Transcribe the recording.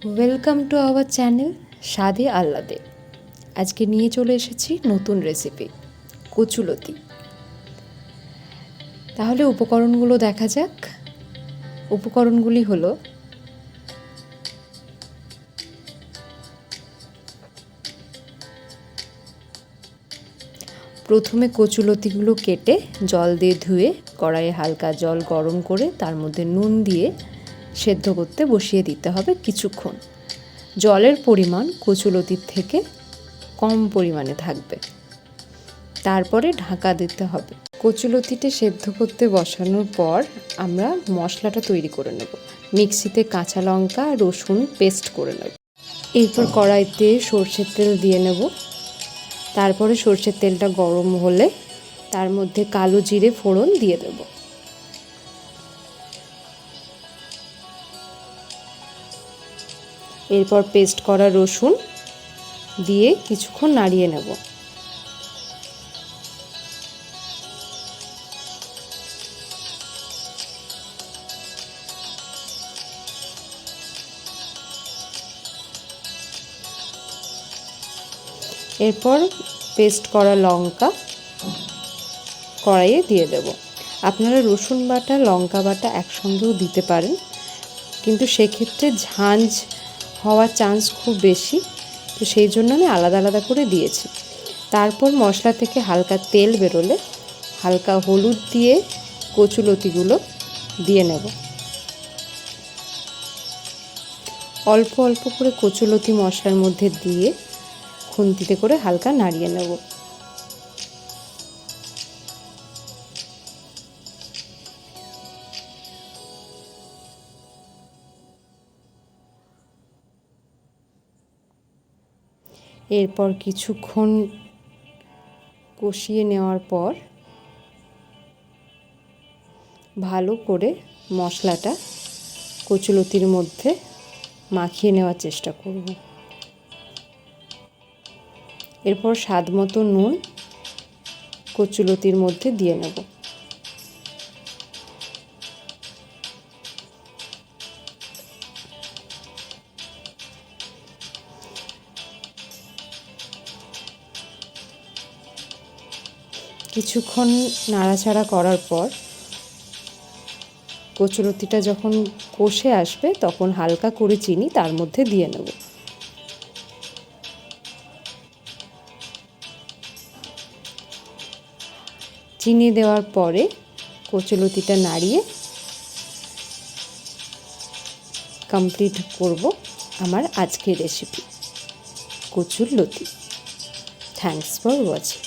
Welcome to our channel স্বাদে আহ্লাদে। আজকে নিয়ে চলে এসেছি নতুন রেসিপি কচুলতি। তাহলে উপকরণগুলো দেখা যাক। উপকরণগুলি হলো প্রথমে কচুলতিগুলো কেটে জল দিয়ে ধুয়ে কড়াইয়ে হালকা জল গরম করে তার মধ্যে নুন দিয়ে সেদ্ধ করতে বসিয়ে দিতে হবে কিছুক্ষণ। জলের পরিমাণ কচুলতির থেকে কম পরিমাণে থাকবে, তারপরে ঢাকা দিতে হবে। কচুলতিটা সেদ্ধ করতে বসানোর পর আমরা মশলাটা তৈরি করে নেব। মিক্সিতে কাঁচা লঙ্কা রসুন পেস্ট করে নেব। এরপর কড়াইতে সর্ষের তেল দিয়ে নেব। তারপরে সর্ষের তেলটা গরম হলে তার মধ্যে কালো জিরে ফোড়ন দিয়ে দেব। এরপর পেস্ট করা রসুন দিয়ে কিছুক্ষণ নাড়িয়ে নেব। এরপর পেস্ট করা লঙ্কা কড়াইয়ে দিয়ে দেব। আপনারা রসুন বাটা লঙ্কা বাটা একসঙ্গেও দিতে পারেন, কিন্তু সেক্ষেত্রে ঝাঁঝ হওয়ার চান্স খুব বেশি, তো সেই জন্য আমি আলাদা আলাদা করে দিয়েছি। তারপর মশলা থেকে হালকা তেল বেরোলে হালকা হলুদ দিয়ে কচুলতিগুলো দিয়ে নেব। অল্প অল্প করে কচুলতি মশলার মধ্যে দিয়ে খুন্তিতে করে হালকা নাড়িয়ে নেব। এরপর কিছুক্ষণ কষিয়ে নেওয়ার পর ভালো করে মশলাটা কচুলতির মধ্যে মাখিয়ে নেওয়ার চেষ্টা করব। এরপর স্বাদ মতো নুন কচুলতির মধ্যে দিয়ে নেব। কিছুক্ষণ নাড়াচাড়া করার পর কচুলতিটা যখন কষে আসবে তখন হালকা করে চিনি তার মধ্যে দিয়ে নেব। চিনি দেওয়ার পরে কচুলতিটা নাড়িয়ে কমপ্লিট করব আমার আজকের রেসিপি কচুর লতি। Thanks for watching.